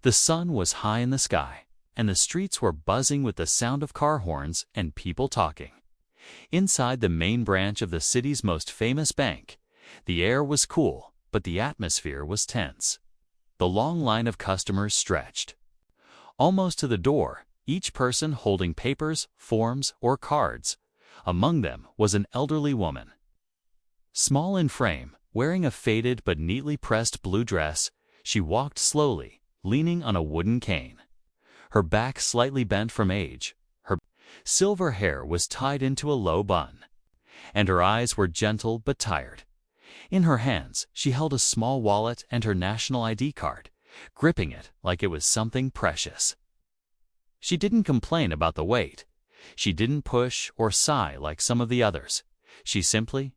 The sun was high in the sky, and the streets were buzzing with the sound of car horns and people talking. Inside the main branch of the city's most famous bank, the air was cool, but the atmosphere was tense. The long line of customers stretched almost to the door, each person holding papers, forms, or cards. Among them was an elderly woman. Small in frame, wearing a faded but neatly pressed blue dress, she walked slowly, leaning on a wooden cane. Her back slightly bent from age, her silver hair was tied into a low bun, and her eyes were gentle but tired. In her hands, she held a small wallet and her national ID card, gripping it like it was something precious. She didn't complain about the wait. She didn't push or sigh like some of the others. She simply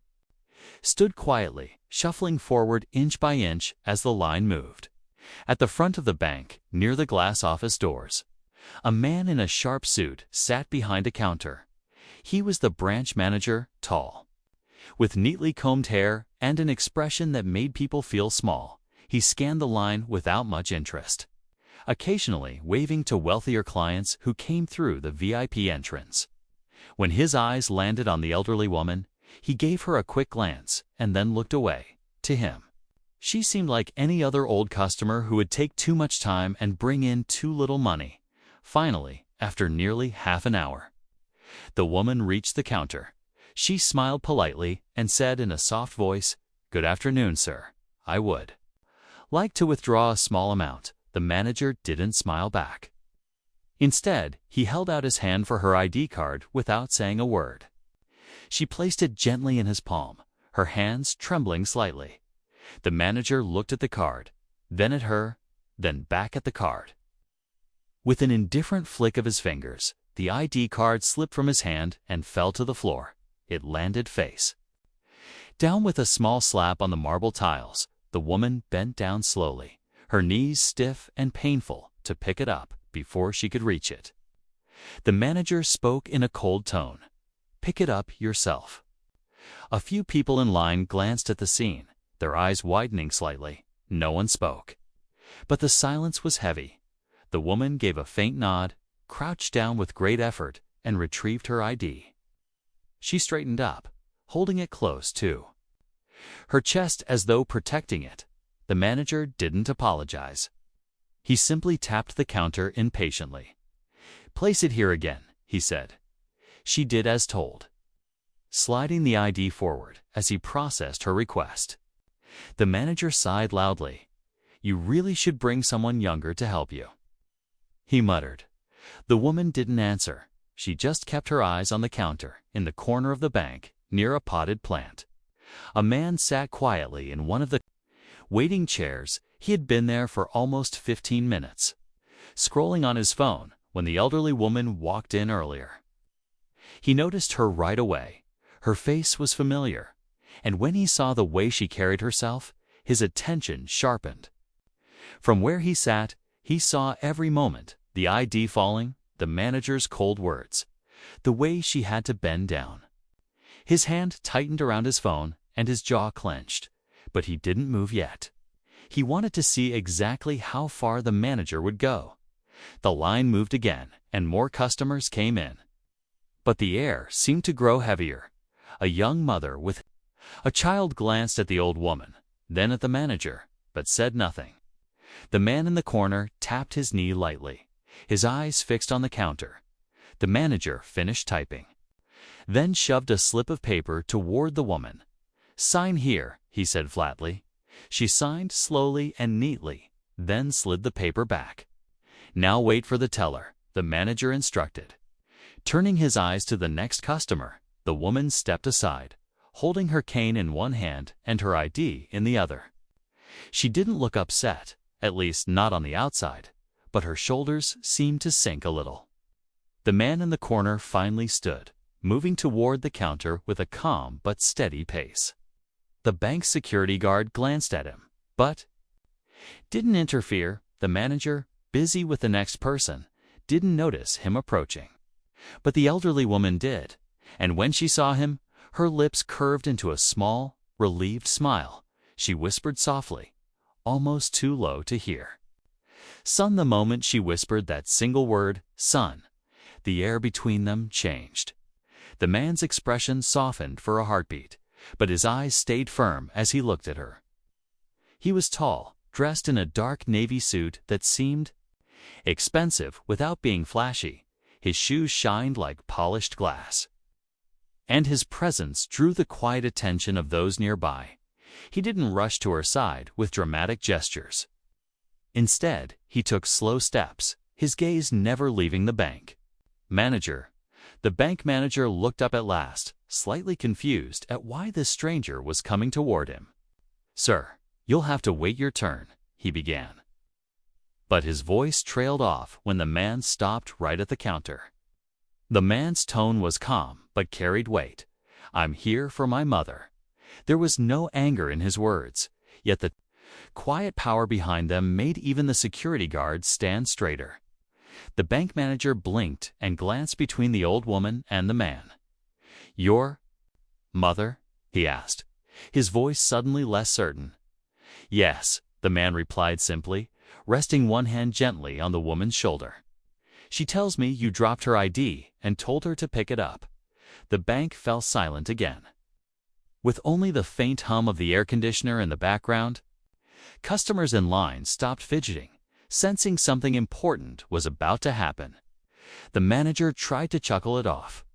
stood quietly, shuffling forward inch by inch as the line moved. At the front of the bank, near the glass office doors, a man in a sharp suit sat behind a counter. He was the branch manager, tall, with neatly combed hair and an expression that made people feel small. He scanned the line without much interest, occasionally waving to wealthier clients who came through the VIP entrance. When his eyes landed on the elderly woman, he gave her a quick glance and then looked away. To him, she seemed like any other old customer who would take too much time and bring in too little money. Finally, after nearly half an hour, the woman reached the counter. She smiled politely and said in a soft voice, "Good afternoon, sir. I would like to withdraw a small amount." The manager didn't smile back. Instead, he held out his hand for her ID card without saying a word. She placed it gently in his palm, her hands trembling slightly. The manager looked at the card, then at her, then back at the card. With an indifferent flick of his fingers, the ID card slipped from his hand and fell to the floor. It landed face down with a small slap on the marble tiles. The woman bent down slowly, her knees stiff and painful, to pick it up before she could reach it. The manager spoke in a cold tone. "Pick it up yourself." A few people in line glanced at the scene, their eyes widening slightly. No one spoke. But the silence was heavy. The woman gave a faint nod, crouched down with great effort, and retrieved her ID. She straightened up, holding it close to her chest as though protecting it. The manager didn't apologize. He simply tapped the counter impatiently. "Place it here again," he said. She did as told, sliding the ID forward as he processed her request. The manager sighed loudly. "You really should bring someone younger to help you," he muttered. The woman didn't answer. She just kept her eyes on the counter in the corner of the bank near a potted plant. A man sat quietly in one of the waiting chairs. He had been there for almost 15 minutes, scrolling on his phone when the elderly woman walked in earlier. He noticed her right away. Her face was familiar, and when he saw the way she carried herself, his attention sharpened. From where he sat, he saw every moment, the ID falling, the manager's cold words, the way she had to bend down. His hand tightened around his phone and his jaw clenched, but he didn't move yet. He wanted to see exactly how far the manager would go. The line moved again, and more customers came in. But the air seemed to grow heavier. A young mother with a child glanced at the old woman, then at the manager, but said nothing. The man in the corner tapped his knee lightly, his eyes fixed on the counter. The manager finished typing, then shoved a slip of paper toward the woman. "Sign here," he said flatly. She signed slowly and neatly, then slid the paper back. "Now wait for the teller," the manager instructed. Turning his eyes to the next customer, the woman stepped aside, holding her cane in one hand and her ID in the other. She didn't look upset, at least not on the outside, but her shoulders seemed to sink a little. The man in the corner finally stood, moving toward the counter with a calm but steady pace. The bank's security guard glanced at him, but didn't interfere. The manager, busy with the next person, didn't notice him approaching. But the elderly woman did, and when she saw him, her lips curved into a small, relieved smile. She whispered softly, almost too low to hear, Son, the moment she whispered that single word, son, the air between them changed. The man's expression softened for a heartbeat, but his eyes stayed firm as he looked at her. He was tall, dressed in a dark navy suit that seemed expensive without being flashy. His shoes shined like polished glass, and his presence drew the quiet attention of those nearby. He didn't rush to her side with dramatic gestures. Instead, he took slow steps, his gaze never leaving the bank. Manager. The bank manager looked up at last, slightly confused at why this stranger was coming toward him. Sir, you'll have to wait your turn, he began. But his voice trailed off when the man stopped right at the counter. The man's tone was calm but carried weight. I'm here for my mother. There was no anger in his words, yet the quiet power behind them made even the security guards stand straighter. The bank manager blinked and glanced between the old woman and the man. Your mother? He asked, his voice suddenly less certain. Yes, the man replied simply, resting one hand gently on the woman's shoulder. She tells me you dropped her ID and told her to pick it up. The bank fell silent again. With only the faint hum of the air conditioner in the background, customers in line stopped fidgeting, sensing something important was about to happen. The manager tried to chuckle it off.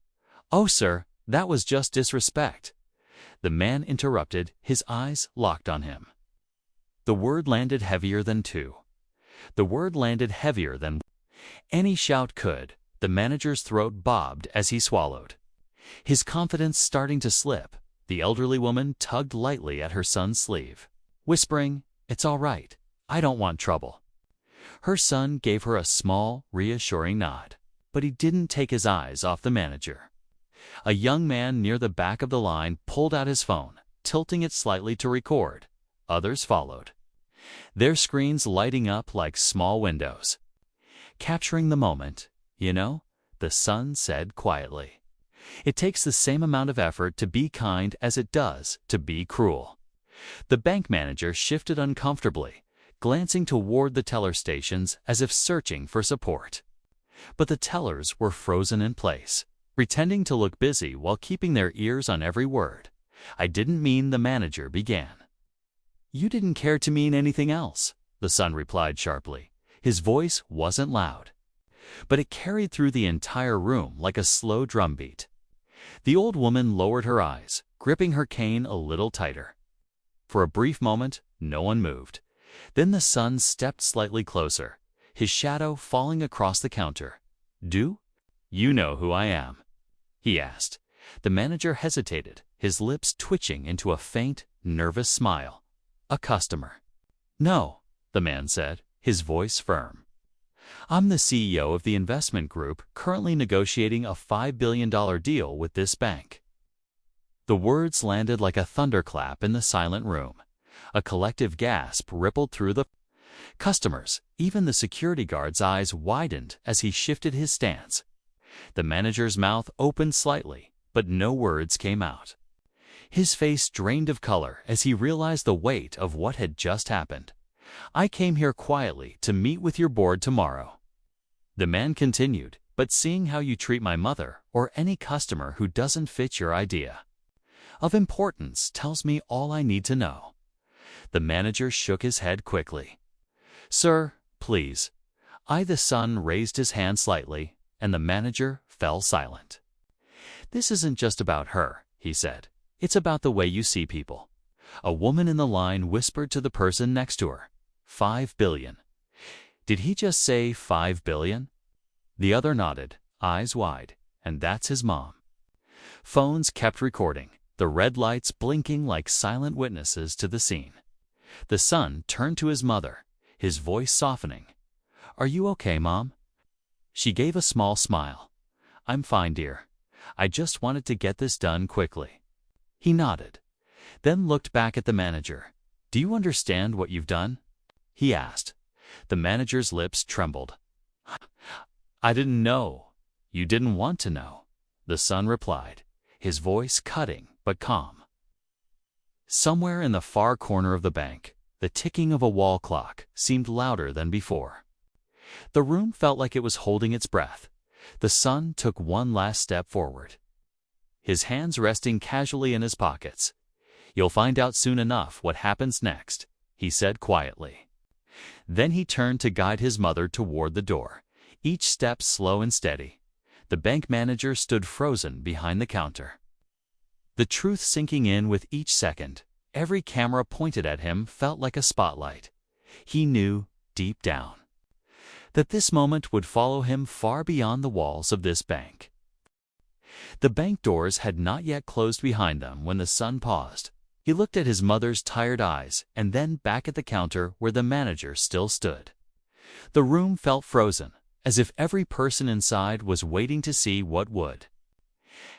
Oh, sir, that was just disrespect. The man interrupted, his eyes locked on him. The word landed heavier than two. The word landed heavier than any shout could. The manager's throat bobbed as he swallowed. His confidence starting to slip, the elderly woman tugged lightly at her son's sleeve, whispering, It's all right. I don't want trouble. Her son gave her a small, reassuring nod, but he didn't take his eyes off the manager. A young man near the back of the line pulled out his phone, tilting it slightly to record. Others followed, their screens lighting up like small windows. Capturing the moment, you know, the son said quietly. It takes the same amount of effort to be kind as it does to be cruel. The bank manager shifted uncomfortably, glancing toward the teller stations as if searching for support. But the tellers were frozen in place, pretending to look busy while keeping their ears on every word. I didn't mean, the manager began. You didn't care to mean anything else, the son replied sharply. His voice wasn't loud, but it carried through the entire room like a slow drumbeat. The old woman lowered her eyes, gripping her cane a little tighter. For a brief moment, no one moved. Then the son stepped slightly closer, his shadow falling across the counter. Do you know who I am? He asked. The manager hesitated, his lips twitching into a faint, nervous smile. A customer. No, the man said, his voice firm. I'm the CEO of the investment group currently negotiating a $5 billion deal with this bank. The words landed like a thunderclap in the silent room. A collective gasp rippled through the customers. Even the security guard's eyes widened as he shifted his stance. The manager's mouth opened slightly, but no words came out. His face drained of color as he realized the weight of what had just happened. I came here quietly to meet with your board tomorrow. The man continued, but seeing how you treat my mother or any customer who doesn't fit your idea of importance tells me all I need to know. The manager shook his head quickly. Sir, please. The son raised his hand slightly, and the manager fell silent. This isn't just about her, he said. It's about the way you see people. A woman in the line whispered to the person next to her. 5 billion. Did he just say 5 billion? The other nodded, eyes wide, and that's his mom. Phones kept recording, the red lights blinking like silent witnesses to the scene. The son turned to his mother, his voice softening. Are you okay, Mom? She gave a small smile. I'm fine, dear. I just wanted to get this done quickly. He nodded, then looked back at the manager. Do you understand what you've done? He asked. The manager's lips trembled. I didn't know. You didn't want to know, the son replied, his voice cutting but calm. Somewhere in the far corner of the bank, the ticking of a wall clock seemed louder than before. The room felt like it was holding its breath. The son took one last step forward, his hands resting casually in his pockets. "You'll find out soon enough what happens next," he said quietly. Then he turned to guide his mother toward the door, each step slow and steady. The bank manager stood frozen behind the counter, the truth sinking in with each second. Every camera pointed at him felt like a spotlight. He knew, deep down, that this moment would follow him far beyond the walls of this bank. The bank doors had not yet closed behind them when the son paused. He looked at his mother's tired eyes and then back at the counter where the manager still stood. The room felt frozen, as if every person inside was waiting to see what would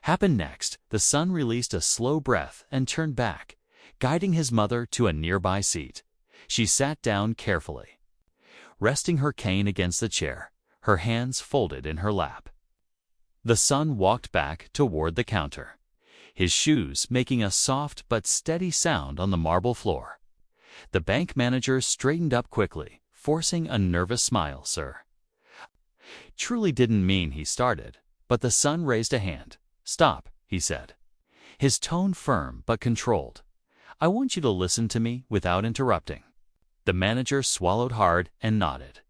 happen next. The son released a slow breath and turned back, guiding his mother to a nearby seat. She sat down carefully, resting her cane against the chair, her hands folded in her lap. The son walked back toward the counter, his shoes making a soft but steady sound on the marble floor. The bank manager straightened up quickly, forcing a nervous smile. "Sir, truly didn't mean," he started, but the son raised a hand. "Stop," he said, his tone firm but controlled. "I want you to listen to me without interrupting." The manager swallowed hard and nodded.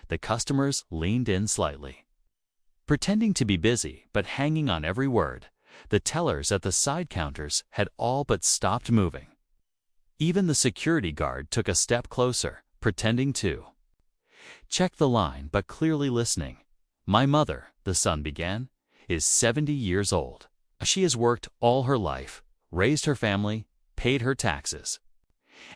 The customers leaned in slightly, pretending to be busy but hanging on every word. The tellers at the side counters had all but stopped moving. Even the security guard took a step closer, pretending to check the line but clearly listening. "My mother," the son began, "is 70 years old. She has worked all her life, raised her family, paid her taxes,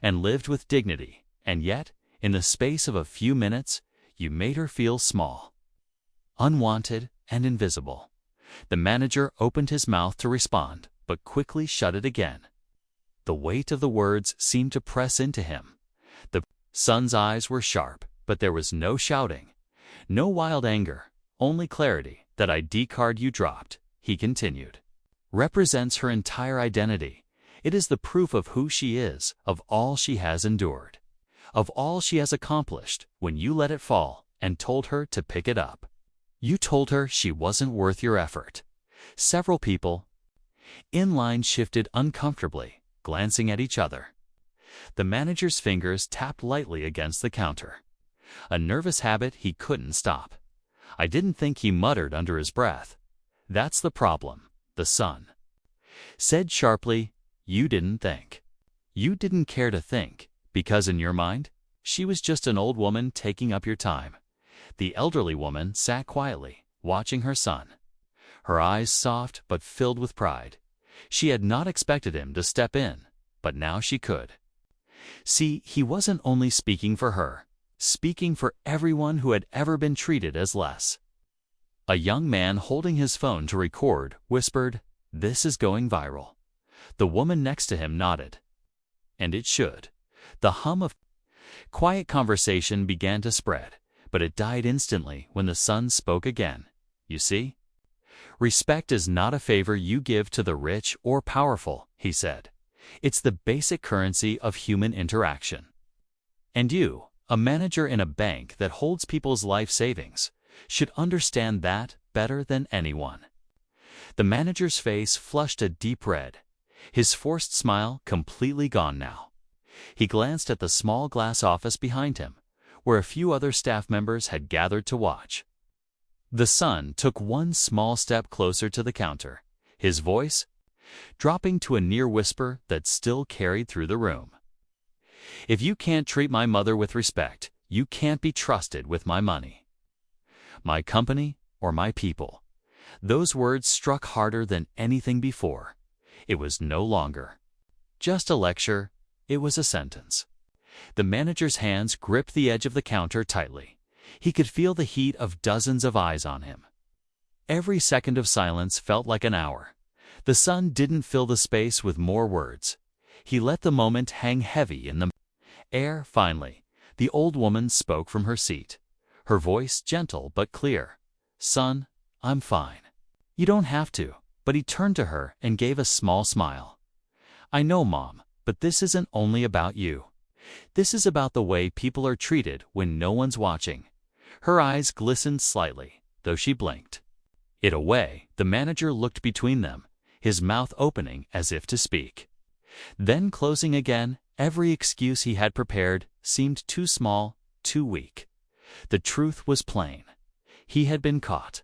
and lived with dignity. And yet, in the space of a few minutes, you made her feel small, unwanted, and invisible." The manager opened his mouth to respond, but quickly shut it again. The weight of the words seemed to press into him. The son's eyes were sharp, but there was no shouting, no wild anger, only clarity. "That ID card you dropped," he continued, "represents her entire identity. It is the proof of who she is, of all she has endured, of all she has accomplished. When you let it fall and told her to pick it up, you told her she wasn't worth your effort." Several people in line shifted uncomfortably, glancing at each other. The manager's fingers tapped lightly against the counter, a nervous habit he couldn't stop. "I didn't think," he muttered under his breath. "That's the problem," the son said sharply. "You didn't think. You didn't care to think, because in your mind, she was just an old woman taking up your time." The elderly woman sat quietly, watching her son, her eyes soft but filled with pride. She had not expected him to step in, but now she could see he wasn't only speaking for her, speaking for everyone who had ever been treated as less. A young man holding his phone to record whispered, "This is going viral." The woman next to him nodded. And it should. The hum of quiet conversation began to spread, but it died instantly when the son spoke again. "You see, respect is not a favor you give to the rich or powerful," he said. "It's the basic currency of human interaction. And you, a manager in a bank that holds people's life savings, should understand that better than anyone." The manager's face flushed a deep red, his forced smile completely gone now. He glanced at the small glass office behind him, where a few other staff members had gathered to watch. The son took one small step closer to the counter, his voice dropping to a near whisper that still carried through the room. "If you can't treat my mother with respect, you can't be trusted with my money, my company, or my people." Those words struck harder than anything before. It was no longer just a lecture, it was a sentence. The manager's hands gripped the edge of the counter tightly. He could feel the heat of dozens of eyes on him. Every second of silence felt like an hour. The son didn't fill the space with more words. He let the moment hang heavy in the air. Finally, the old woman spoke from her seat, her voice gentle but clear. "Son, I'm fine. You don't have to." But he turned to her and gave a small smile. "I know, Mom, but this isn't only about you. This is about the way people are treated when no one's watching. Her eyes glistened slightly, though she blinked. In a way, the manager looked between them, his mouth opening as if to speak. Then closing again, every excuse he had prepared seemed too small, too weak. The truth was plain. He had been caught.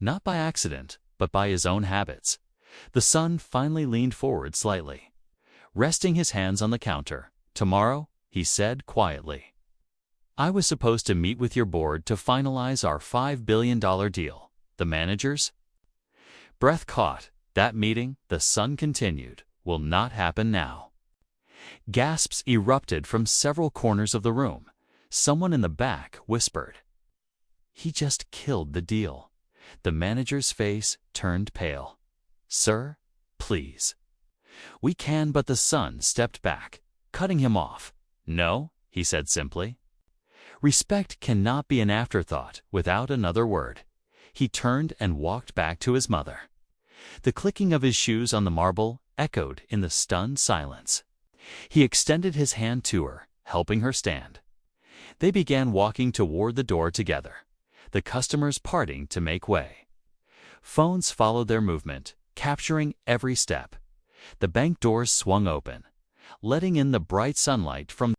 Not by accident, but by his own habits. The son finally leaned forward slightly. Resting his hands on the counter, "Tomorrow," he said quietly. "I was supposed to meet with your board to finalize our $5 billion deal. The managers?" Breath caught. "That meeting," the son continued, "will not happen now." Gasps erupted from several corners of the room. Someone in the back whispered, "He just killed the deal." The manager's face turned pale. "Sir, please." "We can," but the son stepped back, cutting him off. "No," he said simply. Respect cannot be an afterthought without another word. He turned and walked back to his mother. The clicking of his shoes on the marble echoed in the stunned silence. He extended his hand to her, helping her stand. They began walking toward the door together, the customers parting to make way. Phones followed their movement, capturing every step. The bank doors swung open, letting in the bright sunlight from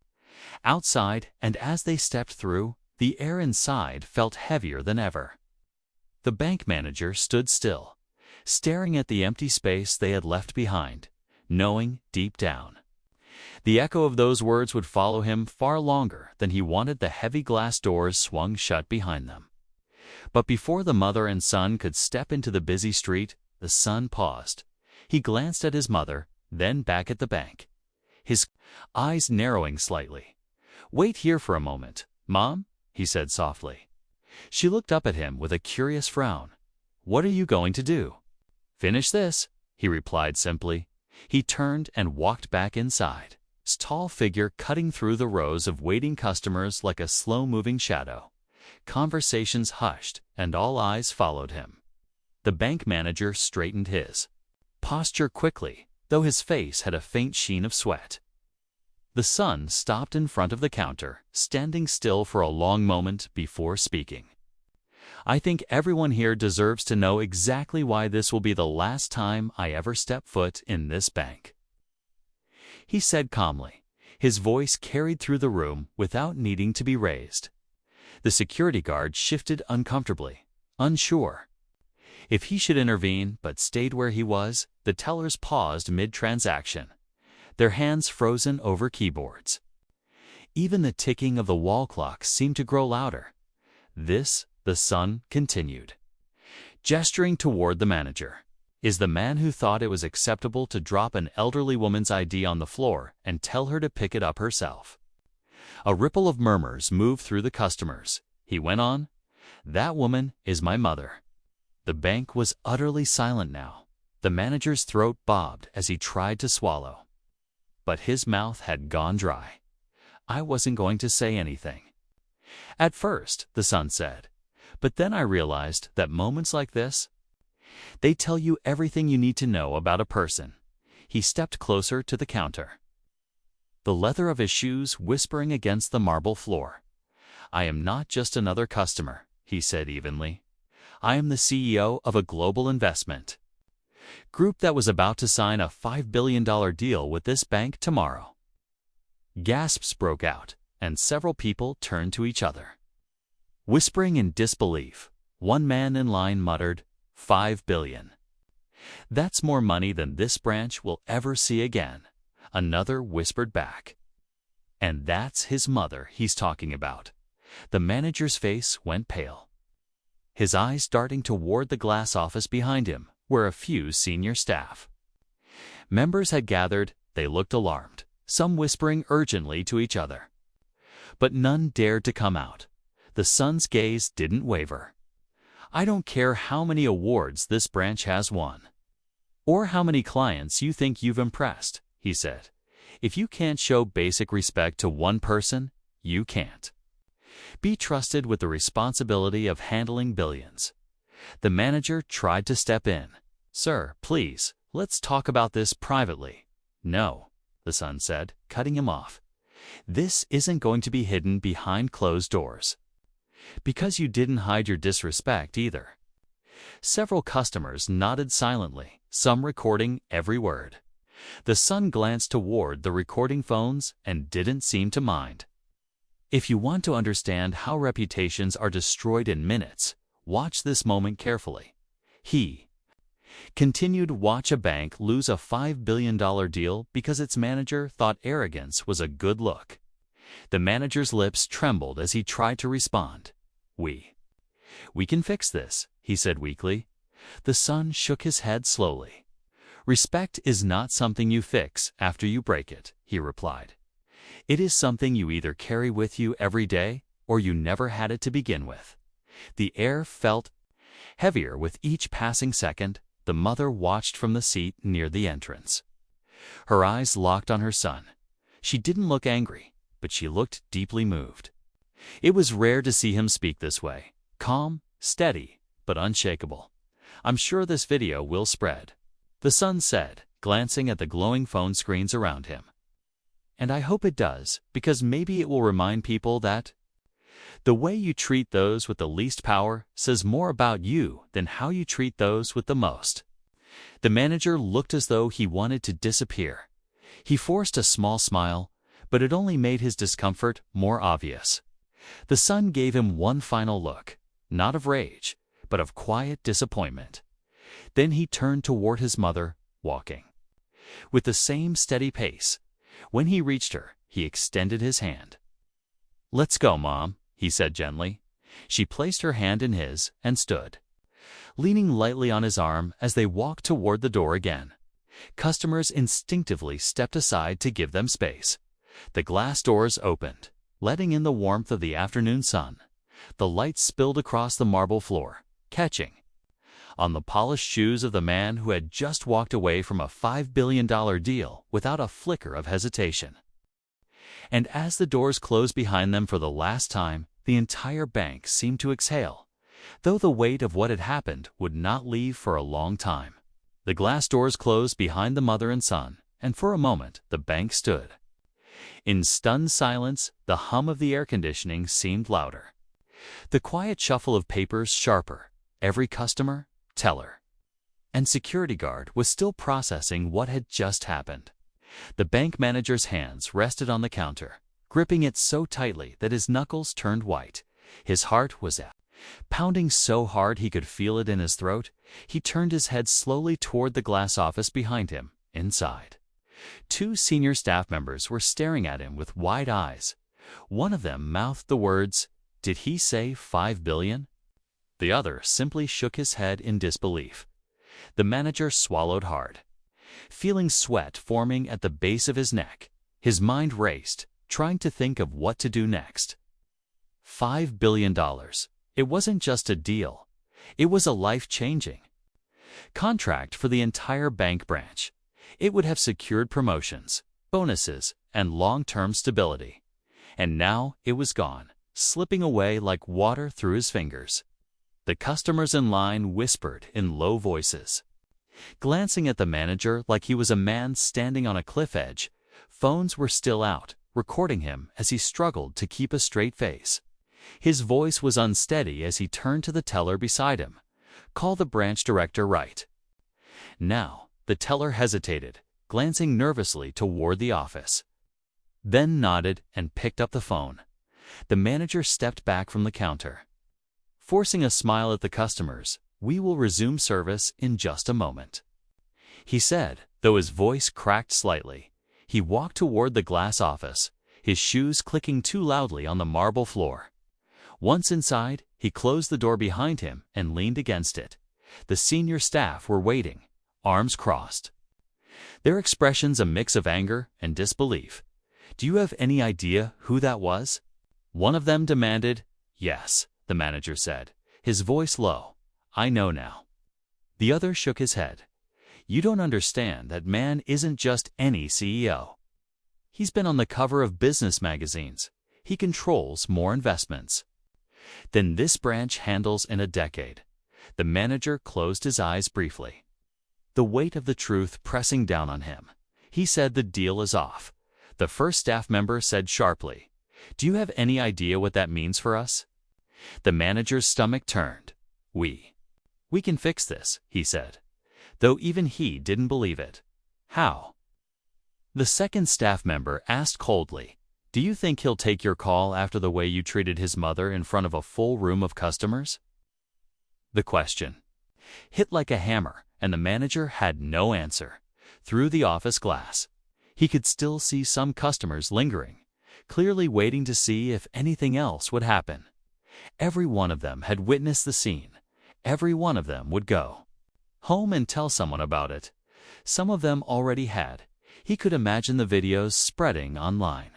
outside, and as they stepped through, the air inside felt heavier than ever. The bank manager stood still, staring at the empty space they had left behind, knowing deep down the echo of those words would follow him far longer than he wanted. The heavy glass doors swung shut behind them. But before the mother and son could step into the busy street, the son paused. He glanced at his mother, then back at the bank, his eyes narrowing slightly. "Wait here for a moment, Mom," he said softly. She looked up at him with a curious frown. "What are you going to do?" "Finish this," he replied simply. He turned and walked back inside, his tall figure cutting through the rows of waiting customers like a slow-moving shadow. Conversations hushed, and all eyes followed him. The bank manager straightened his posture quickly, though his face had a faint sheen of sweat. The son stopped in front of the counter, standing still for a long moment before speaking. "I think everyone here deserves to know exactly why this will be the last time I ever step foot in this bank," he said calmly. His voice carried through the room without needing to be raised. The security guard shifted uncomfortably, unsure if he should intervene, but stayed where he was. The tellers paused mid-transaction, their hands frozen over keyboards. Even the ticking of the wall clock seemed to grow louder. "This," the son continued, gesturing toward the manager, "is the man who thought it was acceptable to drop an elderly woman's ID on the floor and tell her to pick it up herself." A ripple of murmurs moved through the customers. He went on, "That woman is my mother." The bank was utterly silent now. The manager's throat bobbed as he tried to swallow, but his mouth had gone dry. "I wasn't going to say anything at first," the son said, "but then I realized that moments like this, they tell you everything you need to know about a person." He stepped closer to the counter, the leather of his shoes whispering against the marble floor. "I am not just another customer," he said evenly. "I am the CEO of a global investment group that was about to sign a $5 billion deal with this bank tomorrow." Gasps broke out, and several people turned to each other. Whispering in disbelief, one man in line muttered, "$5 billion. That's more money than this branch will ever see again." Another whispered back, "And that's his mother he's talking about." The manager's face went pale, his eyes darting toward the glass office behind him, where a few senior staff members had gathered. They looked alarmed, some whispering urgently to each other, but none dared to come out. The son's gaze didn't waver. "I don't care how many awards this branch has won, or how many clients you think you've impressed," he said. "If you can't show basic respect to one person, you can't be trusted with the responsibility of handling billions." The manager tried to step in. "Sir, please, let's talk about this privately." "No," the son said, cutting him off. "This isn't going to be hidden behind closed doors." Because you didn't hide your disrespect either. Several customers nodded silently, some recording every word. The son glanced toward the recording phones and didn't seem to mind. If you want to understand how reputations are destroyed in minutes, watch this moment carefully. He continued to watch a bank lose a $5 billion deal because its manager thought arrogance was a good look. The manager's lips trembled as he tried to respond. We can fix this, he said weakly. The son shook his head slowly. Respect is not something you fix after you break it, he replied. It is something you either carry with you every day or you never had it to begin with. The air felt heavier with each passing second. The mother watched from the seat near the entrance. Her eyes locked on her son. She didn't look angry, but she looked deeply moved. It was rare to see him speak this way, calm, steady, but unshakable. I'm sure this video will spread, the son said, glancing at the glowing phone screens around him. And I hope it does, because maybe it will remind people that the way you treat those with the least power says more about you than how you treat those with the most. The manager looked as though he wanted to disappear. He forced a small smile, but it only made his discomfort more obvious. The son gave him one final look, not of rage, but of quiet disappointment. Then he turned toward his mother, walking with the same steady pace. When he reached her, he extended his hand. "Let's go, Mom," he said gently. She placed her hand in his and stood, leaning lightly on his arm as they walked toward the door again. Customers instinctively stepped aside to give them space. The glass doors opened, letting in the warmth of the afternoon sun. The light spilled across the marble floor, catching on the polished shoes of the man who had just walked away from a $5 billion deal without a flicker of hesitation. And as the doors closed behind them for the last time, the entire bank seemed to exhale, though the weight of what had happened would not leave for a long time. The glass doors closed behind the mother and son, and for a moment the bank stood. In stunned silence, the hum of the air conditioning seemed louder. The quiet shuffle of papers sharper. Every customer, teller, and security guard was still processing what had just happened. The bank manager's hands rested on the counter, gripping it so tightly that his knuckles turned white. His heart was pounding so hard he could feel it in his throat. He turned his head slowly toward the glass office behind him. Inside, two senior staff members were staring at him with wide eyes. One of them mouthed the words, "Did he say $5 billion?" The other simply shook his head in disbelief. The manager swallowed hard, feeling sweat forming at the base of his neck. His mind raced, trying to think of what to do next. $5 billion. It wasn't just a deal. It was a life-changing contract for the entire bank branch. It would have secured promotions, bonuses, and long-term stability. And now it was gone, slipping away like water through his fingers. The customers in line whispered in low voices, glancing at the manager like he was a man standing on a cliff edge. Phones were still out, recording him as he struggled to keep a straight face. His voice was unsteady as he turned to the teller beside him. "Call the branch director right now." The teller hesitated, glancing nervously toward the office, then nodded and picked up the phone. The manager stepped back from the counter, forcing a smile at the customers. "We will resume service in just a moment," he said, though his voice cracked slightly. He walked toward the glass office, his shoes clicking too loudly on the marble floor. Once inside, he closed the door behind him and leaned against it. The senior staff were waiting, arms crossed, their expressions a mix of anger and disbelief. "Do you have any idea who that was?" one of them demanded. "Yes," the manager said, his voice low. "I know now." The other shook his head. "You don't understand. That man isn't just any CEO. He's been on the cover of business magazines. He controls more investments than this branch handles in a decade." The manager closed his eyes briefly, the weight of the truth pressing down on him. He said, "The deal is off." The first staff member said sharply, "Do you have any idea what that means for us?" The manager's stomach turned. We can fix this, he said, though even he didn't believe it. How? The second staff member asked coldly, do you think he'll take your call after the way you treated his mother in front of a full room of customers? The question hit like a hammer, and the manager had no answer. Through the office glass, he could still see some customers lingering, clearly waiting to see if anything else would happen. Every one of them had witnessed the scene. Every one of them would go home and tell someone about it. Some of them already had. He could imagine the videos spreading online.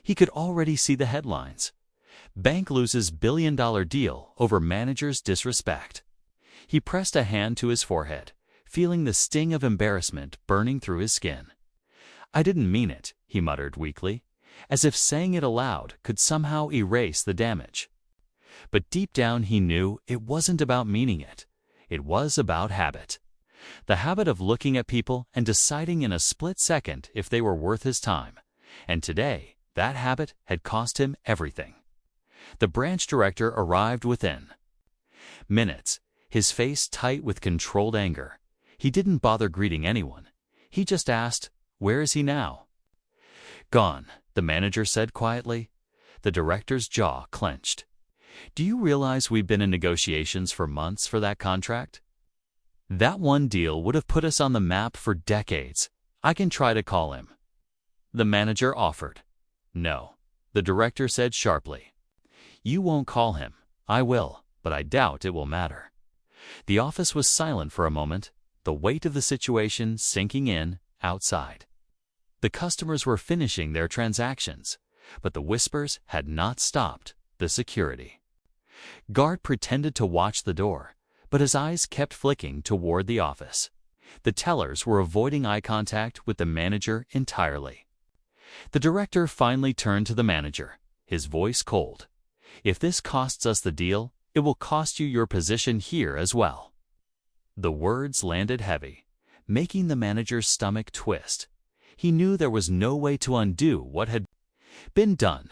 He could already see the headlines. Bank loses billion-dollar deal over manager's disrespect. He pressed a hand to his forehead, feeling the sting of embarrassment burning through his skin. I didn't mean it, he muttered weakly, as if saying it aloud could somehow erase the damage. But deep down he knew it wasn't about meaning it. It was about habit. The habit of looking at people and deciding in a split second if they were worth his time. And today, that habit had cost him everything. The branch director arrived within minutes, his face tight with controlled anger. He didn't bother greeting anyone. He just asked, where is he now? Gone, the manager said quietly. The director's jaw clenched. Do you realize we've been in negotiations for months for that contract? That one deal would have put us on the map for decades. I can try to call him. The manager offered. No, the director said sharply. You won't call him. I will, but I doubt it will matter. The office was silent for a moment, the weight of the situation sinking in outside. The customers were finishing their transactions, but the whispers had not stopped the security guard pretended to watch the door, but his eyes kept flicking toward the office. The tellers were avoiding eye contact with the manager entirely. The director finally turned to the manager, his voice cold. If this costs us the deal, it will cost you your position here as well. The words landed heavy, making the manager's stomach twist. He knew there was no way to undo what had been done.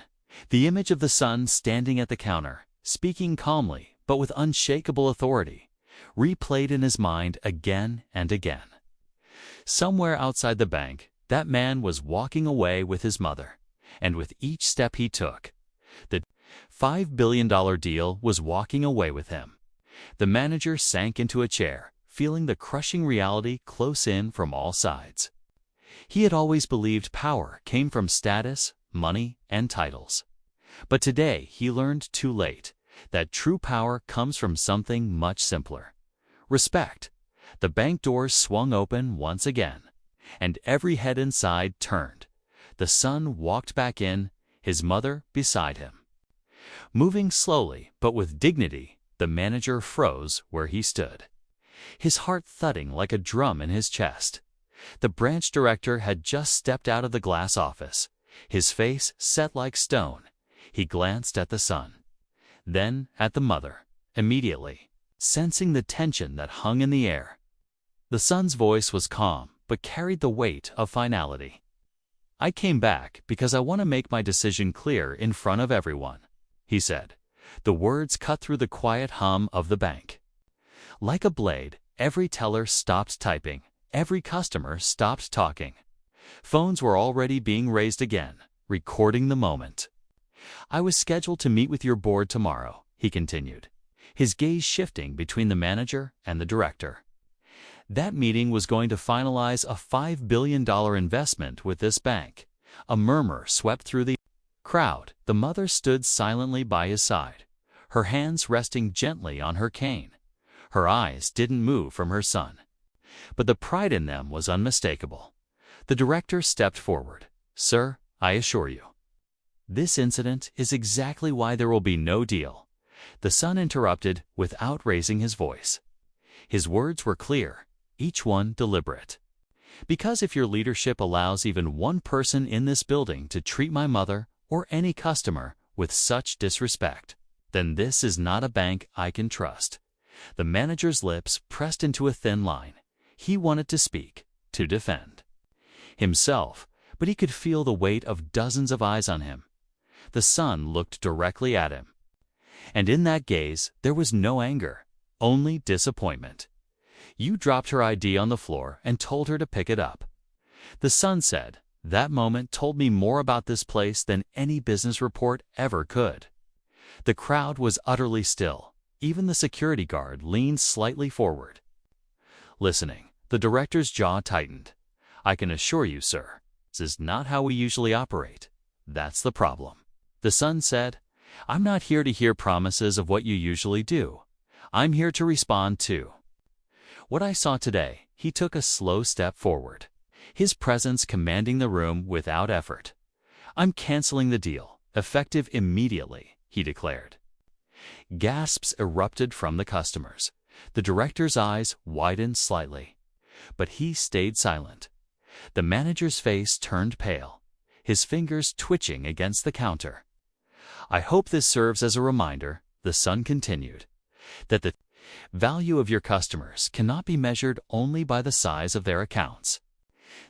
The image of the son standing at the counter, speaking calmly but with unshakable authority, replayed in his mind again and again. Somewhere outside the bank, that man was walking away with his mother, and with each step he took, the $5 billion deal was walking away with him. The manager sank into a chair, feeling the crushing reality close in from all sides. He had always believed power came from status, money, and titles. But today he learned too late that true power comes from something much simpler. Respect. The bank doors swung open once again, and every head inside turned. The son walked back in, his mother beside him. Moving slowly but with dignity, the manager froze where he stood, his heart thudding like a drum in his chest. The branch director had just stepped out of the glass office, his face set like stone. He glanced at the son, then at the mother, immediately, sensing the tension that hung in the air. The son's voice was calm, but carried the weight of finality. I came back because I want to make my decision clear in front of everyone, he said. The words cut through the quiet hum of the bank. Like a blade, every teller stopped typing, every customer stopped talking. Phones were already being raised again, recording the moment. I was scheduled to meet with your board tomorrow, he continued, his gaze shifting between the manager and the director. That meeting was going to finalize a $5 billion investment with this bank. A murmur swept through the crowd. The mother stood silently by his side, her hands resting gently on her cane. Her eyes didn't move from her son, but the pride in them was unmistakable. The director stepped forward. Sir, I assure you, this incident is exactly why there will be no deal. The son interrupted without raising his voice. His words were clear, each one deliberate. Because if your leadership allows even one person in this building to treat my mother or any customer with such disrespect, then this is not a bank I can trust. The manager's lips pressed into a thin line. He wanted to speak, to defend himself, but he could feel the weight of dozens of eyes on him. The son looked directly at him. And in that gaze, there was no anger, only disappointment. You dropped her ID on the floor and told her to pick it up. The son said, "That moment told me more about this place than any business report ever could." The crowd was utterly still. Even the security guard leaned slightly forward. Listening, the director's jaw tightened. "I can assure you, sir, this is not how we usually operate. That's the problem." The son said, "I'm not here to hear promises of what you usually do. I'm here to respond to what I saw today." He took a slow step forward, his presence commanding the room without effort. "I'm canceling the deal, effective immediately," he declared. Gasps erupted from the customers. The director's eyes widened slightly, but he stayed silent. The manager's face turned pale, his fingers twitching against the counter. "I hope this serves as a reminder," the son continued, "that the value of your customers cannot be measured only by the size of their accounts.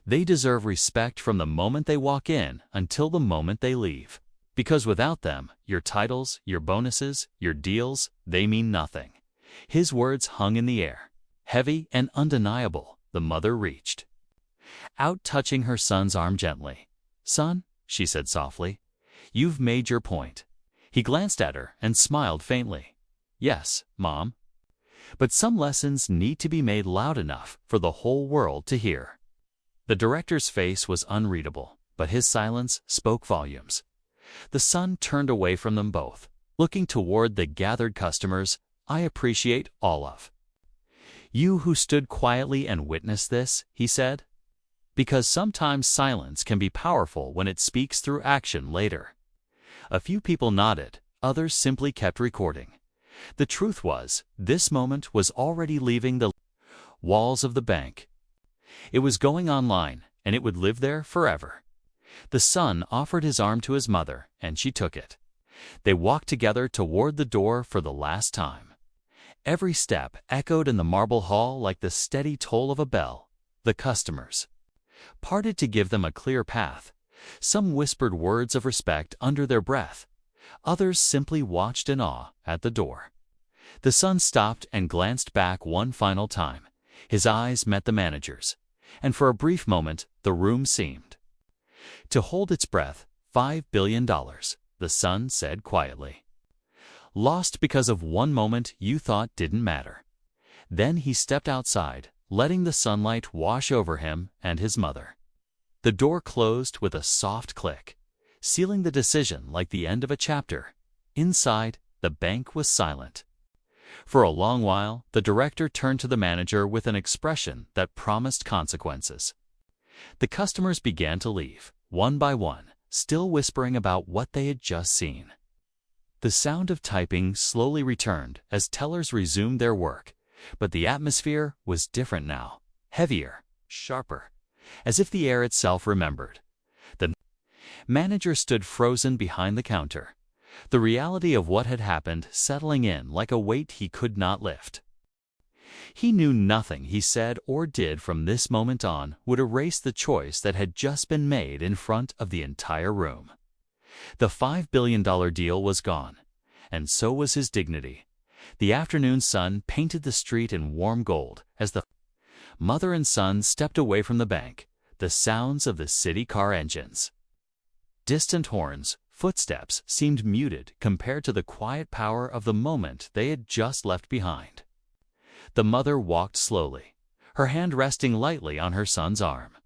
They deserve respect from the moment they walk in until the moment they leave. Because without them, your titles, your bonuses, your deals, they mean nothing." His words hung in the air, heavy and undeniable. The mother reached out, touching her son's arm gently. "Son," she said softly, "you've made your point." He glanced at her and smiled faintly. "Yes, Mom. But some lessons need to be made loud enough for the whole world to hear." The director's face was unreadable, but his silence spoke volumes. The son turned away from them both, looking toward the gathered customers. "I appreciate all of you who stood quietly and witnessed this," he said, "because sometimes silence can be powerful when it speaks through action later." A few people nodded, others simply kept recording. The truth was, this moment was already leaving the walls of the bank. It was going online, and it would live there forever. The son offered his arm to his mother, and she took it. They walked together toward the door for the last time. Every step echoed in the marble hall like the steady toll of a bell. The customers parted to give them a clear path. Some whispered words of respect under their breath. Others simply watched in awe at the door. The son stopped and glanced back one final time. His eyes met the manager's, and for a brief moment the room seemed to hold its breath. $5 billion, the son said quietly. "Lost because of one moment you thought didn't matter." Then he stepped outside, letting the sunlight wash over him and his mother. The door closed with a soft click, sealing the decision like the end of a chapter. Inside, the bank was silent. For a long while, the director turned to the manager with an expression that promised consequences. The customers began to leave, one by one, still whispering about what they had just seen. The sound of typing slowly returned as tellers resumed their work, but the atmosphere was different now, heavier, sharper, as if the air itself remembered. The manager stood frozen behind the counter, the reality of what had happened settling in like a weight he could not lift. He knew nothing he said or did from this moment on would erase the choice that had just been made in front of the entire room. The $5 billion deal was gone, and so was his dignity. The afternoon sun painted the street in warm gold as the mother and son stepped away from the bank, the sounds of the city car engines. Distant horns, footsteps seemed muted compared to the quiet power of the moment they had just left behind. The mother walked slowly, her hand resting lightly on her son's arm.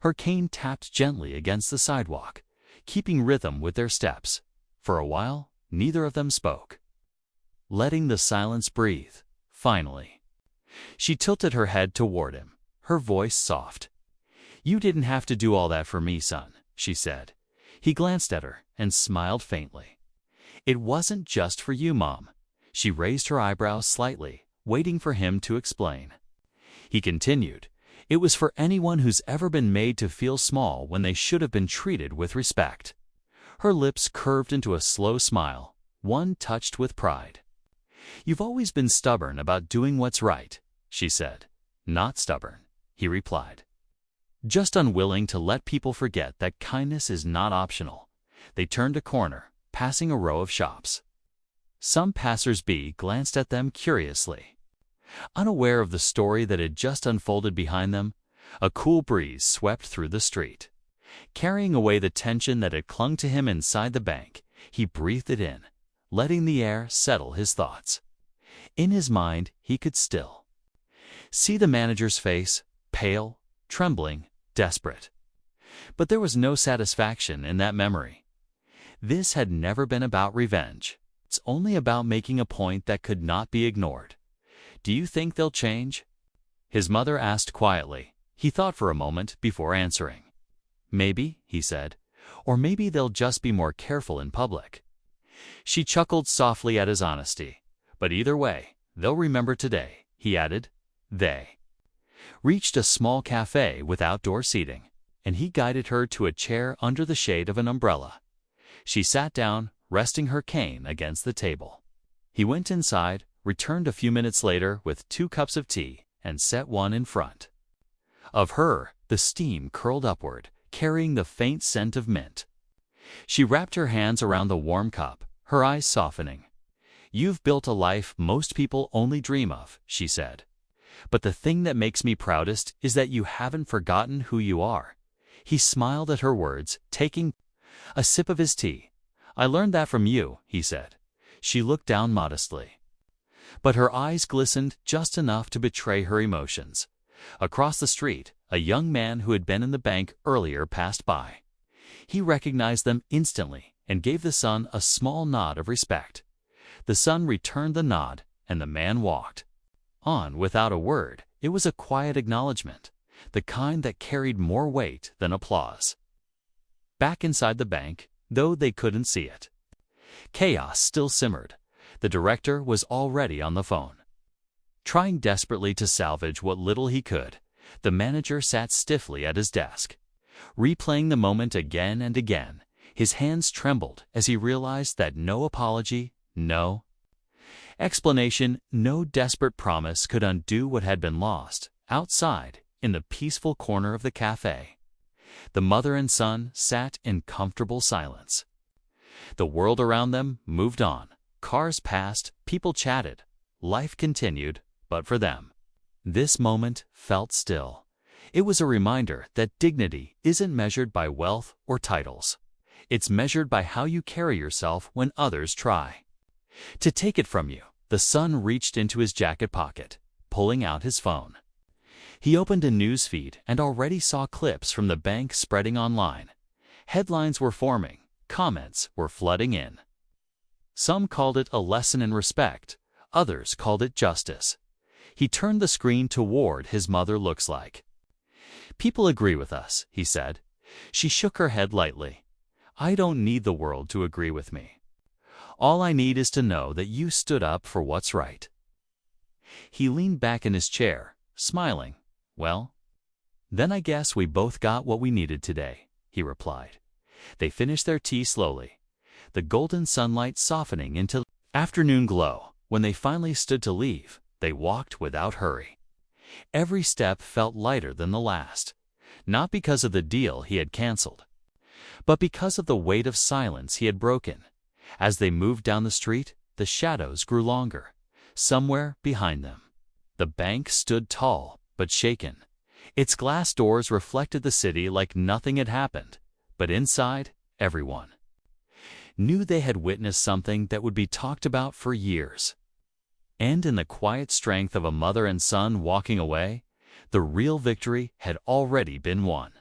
Her cane tapped gently against the sidewalk, keeping rhythm with their steps. For a while, neither of them spoke. Letting the silence breathe, finally, she tilted her head toward him, her voice soft. "You didn't have to do all that for me, son," she said. He glanced at her and smiled faintly. "It wasn't just for you, Mom." She raised her eyebrows slightly, waiting for him to explain. He continued, "It was for anyone who's ever been made to feel small when they should have been treated with respect." Her lips curved into a slow smile, one touched with pride. "You've always been stubborn about doing what's right," she said. "Not stubborn," he replied. "Just unwilling to let people forget that kindness is not optional." They turned a corner, passing a row of shops. Some passers-by glanced at them curiously. Unaware of the story that had just unfolded behind them, a cool breeze swept through the street. Carrying away the tension that had clung to him inside the bank, he breathed it in, letting the air settle his thoughts. In his mind, he could still see the manager's face, pale, trembling, desperate. But there was no satisfaction in that memory. This had never been about revenge. It's only about making a point that could not be ignored. "Do you think they'll change?" his mother asked quietly. He thought for a moment before answering. "Maybe," he said, "or maybe they'll just be more careful in public." She chuckled softly at his honesty. "But either way, they'll remember today," he added. They reached a small cafe with outdoor seating, and he guided her to a chair under the shade of an umbrella. She sat down, resting her cane against the table. He went inside, returned a few minutes later with 2 cups of tea, and set one in front of her. The steam curled upward, carrying the faint scent of mint. She wrapped her hands around the warm cup, her eyes softening. "You've built a life most people only dream of," she said. "But the thing that makes me proudest is that you haven't forgotten who you are." He smiled at her words, taking a sip of his tea. "I learned that from you," he said. She looked down modestly, but her eyes glistened just enough to betray her emotions. Across the street, a young man who had been in the bank earlier passed by. He recognized them instantly and gave the son a small nod of respect. The son returned the nod, and the man walked on without a word. It was a quiet acknowledgement, the kind that carried more weight than applause. Back inside the bank, though they couldn't see it, chaos still simmered. The director was already on the phone, trying desperately to salvage what little he could. The manager sat stiffly at his desk, replaying the moment again and again. His hands trembled as he realized that no apology, no explanation, no desperate promise could undo what had been lost. Outside, in the peaceful corner of the cafe, the mother and son sat in comfortable silence. The world around them moved on. Cars passed, people chatted, life continued, but for them, this moment felt still. It was a reminder that dignity isn't measured by wealth or titles. It's measured by how you carry yourself when others try to take it from you. The son reached into his jacket pocket, pulling out his phone. He opened a news feed and already saw clips from the bank spreading online. Headlines were forming, comments were flooding in. Some called it a lesson in respect, others called it justice. He turned the screen toward his mother. "Looks like people agree with us," he said. She shook her head lightly. "I don't need the world to agree with me. All I need is to know that you stood up for what's right." He leaned back in his chair, smiling. "Well, then I guess we both got what we needed today," he replied. They finished their tea slowly, the golden sunlight softening into afternoon glow. When they finally stood to leave, they walked without hurry. Every step felt lighter than the last, not because of the deal he had canceled, but because of the weight of silence he had broken. As they moved down the street, the shadows grew longer. Somewhere behind them, the bank stood tall but shaken. Its glass doors reflected the city like nothing had happened, but inside, everyone knew they had witnessed something that would be talked about for years. And in the quiet strength of a mother and son walking away, the real victory had already been won.